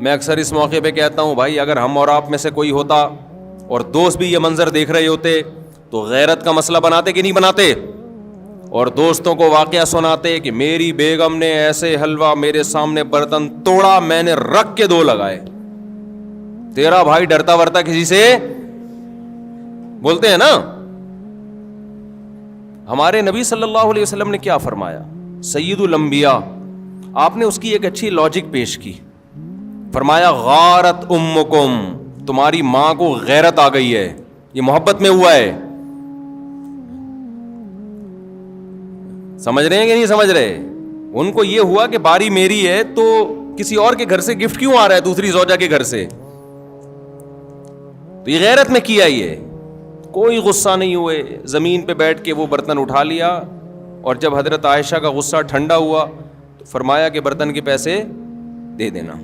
میں اکثر اس موقع پہ کہتا ہوں بھائی اگر ہم اور آپ میں سے کوئی ہوتا اور دوست بھی یہ منظر دیکھ رہے ہوتے تو غیرت کا مسئلہ بناتے کہ نہیں بناتے, اور دوستوں کو واقعہ سناتے کہ میری بیگم نے ایسے حلوہ میرے سامنے برتن توڑا, میں نے رکھ کے 2 لگائے. تیرا بھائی ڈرتا ورتا کسی سے, بولتے ہیں نا. ہمارے نبی صلی اللہ علیہ وسلم نے کیا فرمایا, سید الانبیاء, آپ نے اس کی ایک اچھی لاجک پیش کی. فرمایا غارت امکم, تمہاری ماں کو غیرت آ گئی ہے. یہ محبت میں ہوا ہے. سمجھ رہے ہیں کہ نہیں سمجھ رہے؟ ان کو یہ ہوا کہ باری میری ہے تو کسی اور کے گھر سے گفٹ کیوں آ رہا ہے, دوسری زوجہ کے گھر سے. تو یہ غیرت میں کیا, یہ کوئی غصہ نہیں ہوئے, زمین پہ بیٹھ کے وہ برتن اٹھا لیا. اور جب حضرت عائشہ کا غصہ ٹھنڈا ہوا تو فرمایا کہ برتن کے پیسے دے دینا.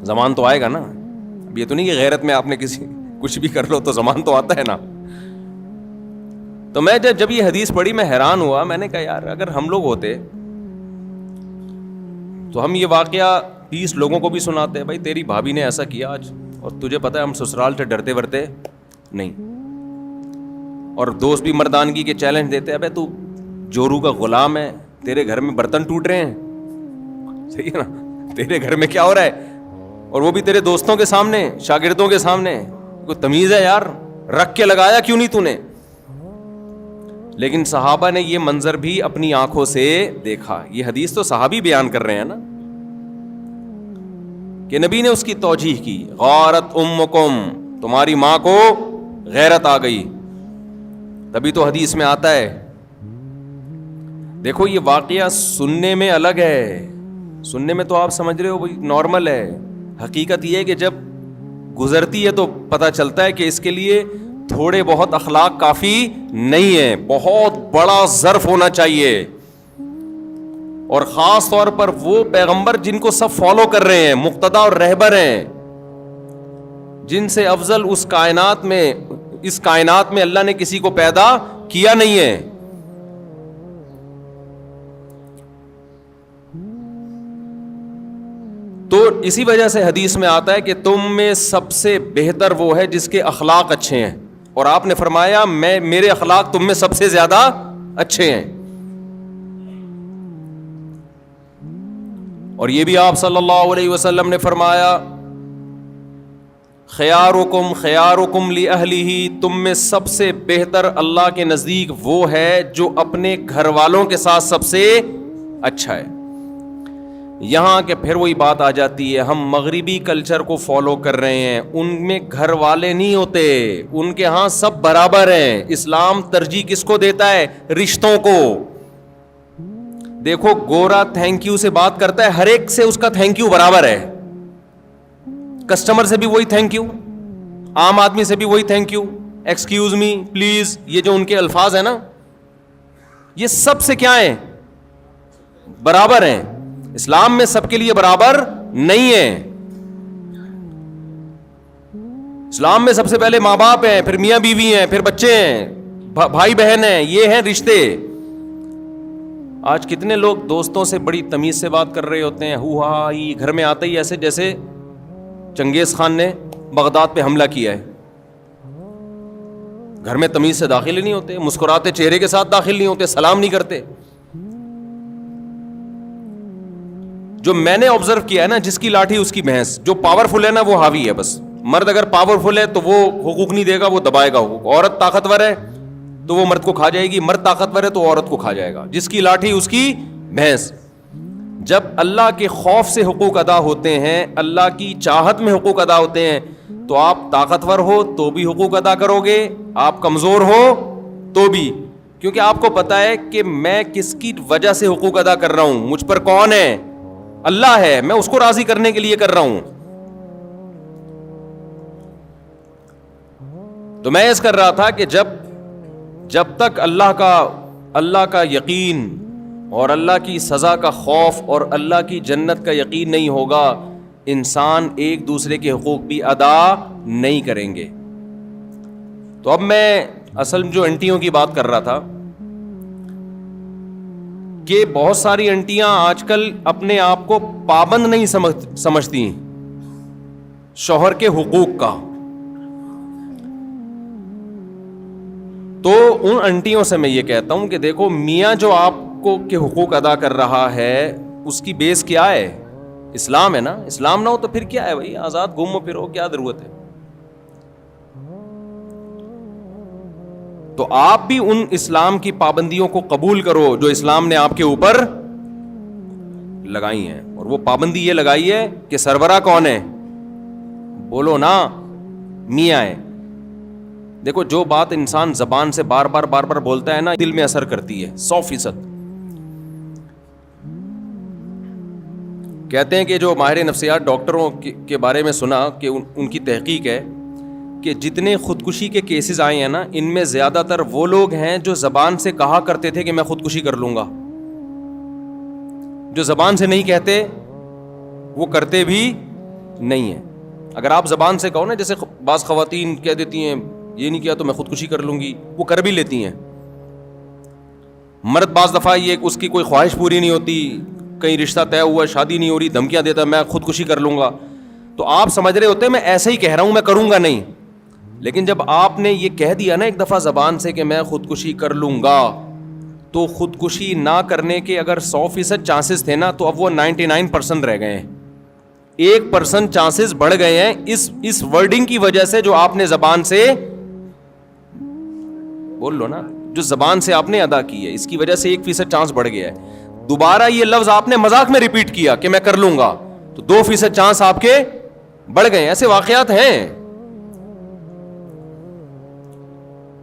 زمان تو آئے گا نا, اب یہ تو نہیں کہ غیرت میں آپ نے کسی کچھ بھی کر لو تو زمان تو آتا ہے نا. تو میں جب یہ حدیث پڑھی میں حیران ہوا. میں نے کہا یار اگر ہم لوگ ہوتے تو ہم یہ واقعہ 20 لوگوں کو بھی سناتے, بھائی تیری بھابھی نے ایسا کیا آج, اور تجھے پتا ہے ہم سسرال سے ڈرتے ورتے نہیں. اور دوست بھی مردانگی کے چیلنج دیتے, ابے تو جورو کا غلام ہے, تیرے گھر میں برتن ٹوٹ رہے ہیں, صحیح ہے نا, تیرے گھر میں کیا ہو رہا ہے, اور وہ بھی تیرے دوستوں کے سامنے, شاگردوں کے سامنے. کوئی تمیز ہے یار, رکھ کے لگایا کیوں نہیں تو نے. لیکن صحابہ نے یہ منظر بھی اپنی آنکھوں سے دیکھا. یہ حدیث تو صحابی بیان کر رہے ہیں نا, کہ نبی نے اس کی توجیح کی, غارت امکم, تمہاری ماں کو غیرت آ گئی. تبھی تو حدیث میں آتا ہے. دیکھو یہ واقعہ سننے میں الگ ہے, سننے میں تو آپ سمجھ رہے ہو بھائی نارمل ہے. حقیقت یہ ہے کہ جب گزرتی ہے تو پتہ چلتا ہے کہ اس کے لیے تھوڑے بہت اخلاق کافی نہیں ہے, بہت بڑا ظرف ہونا چاہیے. اور خاص طور پر وہ پیغمبر جن کو سب فالو کر رہے ہیں, مقتدا اور رہبر ہیں, جن سے افضل اس کائنات میں اللہ نے کسی کو پیدا کیا نہیں ہے. تو اسی وجہ سے حدیث میں آتا ہے کہ تم میں سب سے بہتر وہ ہے جس کے اخلاق اچھے ہیں. اور آپ نے فرمایا میرے اخلاق تم میں سب سے زیادہ اچھے ہیں. اور یہ بھی آپ صلی اللہ علیہ وسلم نے فرمایا خیارکم خیارکم لأہلہ, تم میں سب سے بہتر اللہ کے نزدیک وہ ہے جو اپنے گھر والوں کے ساتھ سب سے اچھا ہے. یہاں کہ پھر وہی بات آ جاتی ہے, ہم مغربی کلچر کو فالو کر رہے ہیں, ان میں گھر والے نہیں ہوتے, ان کے ہاں سب برابر ہیں. اسلام ترجیح کس کو دیتا ہے؟ رشتوں کو. دیکھو گورا تھینک یو سے بات کرتا ہے, ہر ایک سے اس کا تھینک یو برابر ہے. کسٹمر سے بھی وہی تھینک یو, عام آدمی سے بھی وہی thank you, excuse me, please, یہ جو ان کے الفاظ ہیں نا یہ سب سے کیا ہیں؟ برابر ہیں. اسلام میں سب کے لیے برابر نہیں ہے. اسلام میں سب سے پہلے ماں باپ ہیں, پھر میاں بیوی ہیں, پھر بچے ہیں, بھائی بہن ہیں, یہ ہیں رشتے. آج کتنے لوگ دوستوں سے بڑی تمیز سے بات کر رہے ہوتے ہیں, ہو ہا ہی, گھر میں آتے ہی ایسے جیسے چنگیز خان نے بغداد پہ حملہ کیا ہے. گھر میں تمیز سے داخل ہی نہیں ہوتے, مسکراتے چہرے کے ساتھ داخل نہیں ہوتے, سلام نہیں کرتے. جو میں نے آبزرو کیا ہے نا, جس کی لاٹھی اس کی بھینس, جو پاورفل ہے نا وہ حاوی ہے بس. مرد اگر پاورفل ہے تو وہ حقوق نہیں دے گا, وہ دبائے گا حقوق. عورت طاقتور ہے تو وہ مرد کو کھا جائے گی, مرد طاقتور ہے تو عورت کو کھا جائے گا. جس کی لاٹھی اس کی بھینس. جب اللہ کے خوف سے حقوق ادا ہوتے ہیں, اللہ کی چاہت میں حقوق ادا ہوتے ہیں, تو آپ طاقتور ہو تو بھی حقوق ادا کرو گے, آپ کمزور ہو تو بھی, کیونکہ آپ کو پتا ہے کہ میں کس کی وجہ سے حقوق ادا کر رہا ہوں. مجھ پر کون ہے؟ اللہ ہے, میں اس کو راضی کرنے کے لیے کر رہا ہوں. تو میں اس کر رہا تھا کہ جب تک اللہ کا یقین اور اللہ کی سزا کا خوف اور اللہ کی جنت کا یقین نہیں ہوگا, انسان ایک دوسرے کے حقوق بھی ادا نہیں کریں گے. تو اب میں اصل جو انٹیوں کی بات کر رہا تھا کہ بہت ساری انٹیاں آج کل اپنے آپ کو پابند نہیں سمجھتی, شوہر کے حقوق کا. تو ان انٹیوں سے میں یہ کہتا ہوں کہ دیکھو میاں جو آپ کو کے حقوق ادا کر رہا ہے اس کی بیس کیا ہے؟ اسلام ہے نا. اسلام نہ ہو تو پھر کیا ہے بھائی؟ آزاد گھومو پھرو, کیا ضرورت ہے؟ تو آپ بھی ان اسلام کی پابندیوں کو قبول کرو جو اسلام نے آپ کے اوپر لگائی ہیں. اور وہ پابندی یہ لگائی ہے کہ سربراہ کون ہے؟ بولو نا, میاں ہے. دیکھو جو بات انسان زبان سے بار بار بولتا ہے نا, دل میں اثر کرتی ہے 100%. کہتے ہیں کہ جو ماہر نفسیات ڈاکٹروں کے بارے میں سنا کہ ان کی تحقیق ہے کہ جتنے خودکشی کے کیسز آئے ہیں نا, ان میں زیادہ تر وہ لوگ ہیں جو زبان سے کہا کرتے تھے کہ میں خودکشی کر لوں گا. جو زبان سے نہیں کہتے وہ کرتے بھی نہیں ہیں. اگر آپ زبان سے کہو نا, جیسے بعض خواتین کہہ دیتی ہیں یہ نہیں کیا تو میں خودکشی کر لوں گی, وہ کر بھی لیتی ہیں. مرد بعض دفعہ یہ اس کی کوئی خواہش پوری نہیں ہوتی, کہیں رشتہ طے ہوا, شادی نہیں ہو رہی, دھمکیاں دیتا ہے میں خودکشی کر لوں گا. تو آپ سمجھ رہے ہوتے ہیں میں ایسے ہی کہہ رہا ہوں, میں کروں گا نہیں. لیکن جب آپ نے یہ کہہ دیا نا ایک دفعہ زبان سے کہ میں خودکشی کر لوں گا, تو خودکشی نہ کرنے کے اگر 100% چانسز تھے نا, تو اب وہ 99% رہ گئے ہیں. 1% چانسز بڑھ گئے ہیں اس ورڈنگ کی وجہ سے جو آپ نے زبان سے بول لو نا, جو زبان سے آپ نے ادا کی ہے, اس کی وجہ سے 1% چانس بڑھ گیا ہے. دوبارہ یہ لفظ آپ نے مذاق میں ریپیٹ کیا کہ میں کر لوں گا, تو 2% چانس آپ کے بڑھ گئے. ایسے واقعات ہیں.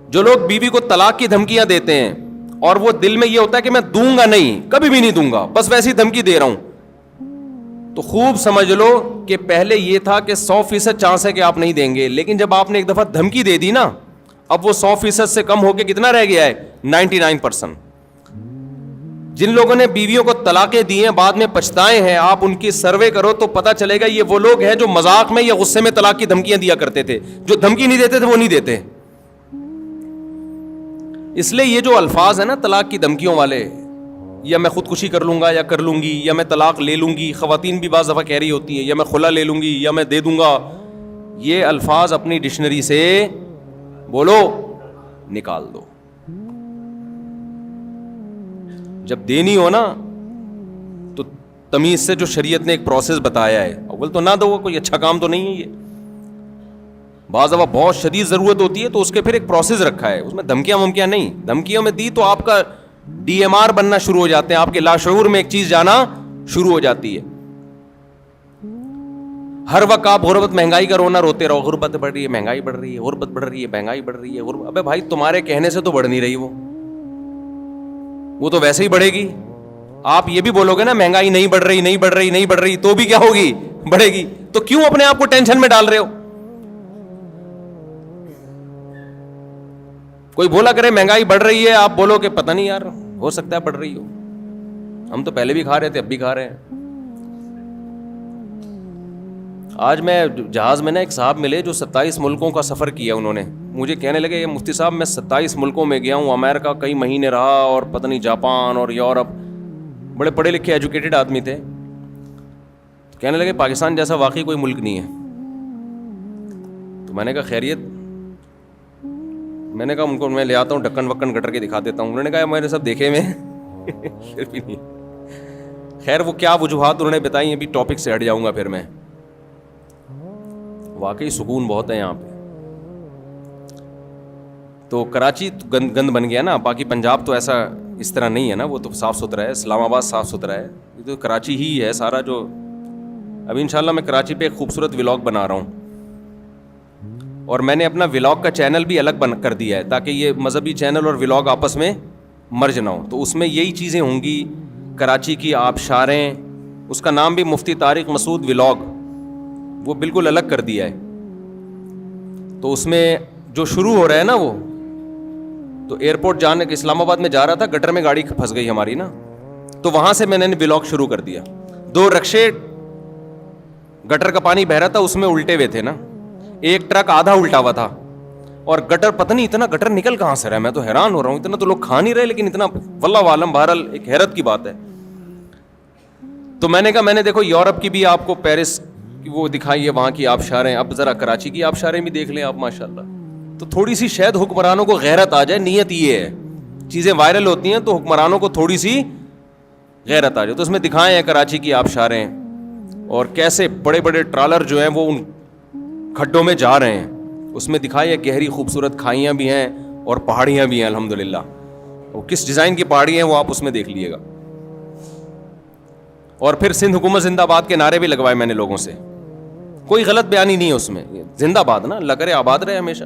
جو لوگ بیوی کو طلاق کی دھمکیاں دیتے ہیں اور وہ دل میں یہ ہوتا ہے کہ میں دوں گا نہیں, کبھی بھی نہیں دوں گا, بس ویسی دھمکی دے رہا ہوں, تو خوب سمجھ لو کہ پہلے یہ تھا کہ 100% چانس ہے کہ آپ نہیں دیں گے, لیکن جب آپ نے ایک دفعہ دھمکی دے دی نا, اب وہ 100% سے کم ہو کے کتنا رہ گیا ہے؟ 99%. جن لوگوں نے بیویوں کو طلاقیں دی ہیں بعد میں پچھتائے ہیں, آپ ان کی سروے کرو تو پتا چلے گا یہ وہ لوگ ہیں جو مذاق میں یا غصے میں طلاق کی دھمکیاں دیا کرتے تھے. جو دھمکی نہیں دیتے تھے وہ نہیں دیتے. اس لیے یہ جو الفاظ ہیں نا طلاق کی دھمکیوں والے, یا میں خودکشی کر لوں گا یا کر لوں گی, یا میں طلاق لے لوں گی, خواتین بھی بعض دفعہ کہہ رہی ہوتی ہیں یا میں خلا لے لوں گی یا میں دے دوں گا, یہ الفاظ اپنی ڈکشنری سے بولو نکال دو. جب دینی ہو نا تو تمیز سے جو شریعت نے ایک پروسیس بتایا ہے, اول تو نہ دو, کوئی اچھا کام تو نہیں ہے یہ. بعض دفعہ بہت شدید ضرورت ہوتی ہے تو اس کے پھر ایک پروسیس رکھا ہے, اس میں دھمکیاں ومکیاں نہیں. دھمکیوں میں دی تو آپ کا DMR بننا شروع ہو جاتے ہیں, آپ کے لاشعور میں ایک چیز جانا شروع ہو جاتی ہے. ہر وقت آپ غربت مہنگائی کا رونا روتے رہو, غربت بڑھ رہی ہے, مہنگائی بڑھ رہی ہے, غربت بڑھ رہی ہے, مہنگائی بڑھ رہی ہے. ابے بھائی تمہارے کہنے سے تو بڑھ نہیں رہی, وہ تو ویسے ہی بڑھے گی. آپ یہ بھی بولو گے نا مہنگائی نہیں بڑھ رہی, نہیں بڑھ رہی, نہیں بڑھ رہی, تو بھی کیا ہوگی؟ بڑھے گی. تو کیوں اپنے آپ کو ٹینشن میں ڈال رہے ہو؟ کوئی بولا کرے مہنگائی بڑھ رہی ہے, آپ بولو کہ پتہ نہیں یار, ہو سکتا ہے بڑھ رہی ہو, ہم تو پہلے بھی کھا رہے تھے اب بھی کھا رہے ہیں. آج میں جہاز میں نا ایک صاحب ملے جو 27 ملکوں کا سفر کیا انہوں نے. مجھے کہنے لگے یہ مفتی صاحب میں 27 ملکوں میں گیا ہوں, امریکہ کئی مہینے رہا, اور پتہ نہیں جاپان اور یورپ, بڑے پڑھے لکھے ایجوکیٹڈ آدمی تھے. کہنے لگے پاکستان جیسا واقعی کوئی ملک نہیں ہے. تو میں نے کہا خیریت؟ میں نے کہا ان کو میں لے آتا ہوں ڈکن وکن گٹر کے دکھا دیتا ہوں. انہوں نے کہا میں نے سب دیکھے میں پھر بھی نہیں. خیر وہ کیا وجوہات انہوں نے بتائی, ابھی ٹاپک سے ہٹ جاؤں گا پھر میں. واقعی سکون بہت ہے یہاں پہ. تو کراچی گند بن گیا نا, باقی پنجاب تو ایسا اس طرح نہیں ہے نا, وہ تو صاف ستھرا ہے. اسلام آباد صاف ستھرا ہے, یہ تو کراچی ہی ہے سارا. جو ابھی انشاءاللہ میں کراچی پہ ایک خوبصورت ولاگ بنا رہا ہوں, اور میں نے اپنا ولاگ کا چینل بھی الگ بن کر دیا ہے تاکہ یہ مذہبی چینل اور ولاگ آپس میں مرج نہ ہو. تو اس میں یہی چیزیں ہوں گی, کراچی کی آبشاریں, اس کا نام بھی مفتی طارق مسعود ولاگ, وہ بالکل الگ کر دیا ہے. تو اس میں جو شروع ہو رہا ہے نا, وہ تو ایئرپورٹ جانے کے اسلام آباد میں جا رہا تھا, گٹر میں گاڑی پھنس گئی ہماری نا, تو وہاں سے میں نے ولاگ شروع کر دیا. 2 رکشے گٹر کا پانی بہ رہا تھا اس میں الٹے ہوئے تھے نا, ایک ٹرک آدھا الٹا ہوا تھا, اور گٹر پتہ نہیں اتنا گٹر نکل کہاں سے رہا ہے, میں تو حیران ہو رہا ہوں. اتنا تو لوگ کھا نہیں رہے, لیکن اتنا واللہ عالم, بہرحال ایک حیرت کی بات ہے. تو میں نے کہا میں نے دیکھو یورپ کی بھی آپ کو پیرس کہ وہ دکھائیے وہاں کی آبشاریں. اب ذرا کراچی کی آبشاریں بھی دیکھ لیں آپ ماشاءاللہ. تو تھوڑی سی شاید حکمرانوں کو غیرت آ جائے. نیت یہ ہے, چیزیں وائرل ہوتی ہیں تو حکمرانوں کو تھوڑی سی غیرت آ جائے. تو اس میں دکھائیں ہیں کراچی کی آبشاریں اور کیسے بڑے بڑے ٹرالر جو ہیں وہ ان کھڈوں میں جا رہے ہیں. اس میں دکھائیں گہری خوبصورت کھائیاں بھی ہیں اور پہاڑیاں بھی ہیں الحمدللہ. وہ کس ڈیزائن کی پہاڑی ہیں وہ آپ اس میں دیکھ لیے گا. اور پھر سندھ حکومت زندہ باد کے نعرے بھی لگوائے میں نے لوگوں سے. کوئی غلط بیانی نہیں ہے اس میں. زندہ باد نا, اللہ کرے آباد رہے ہمیشہ.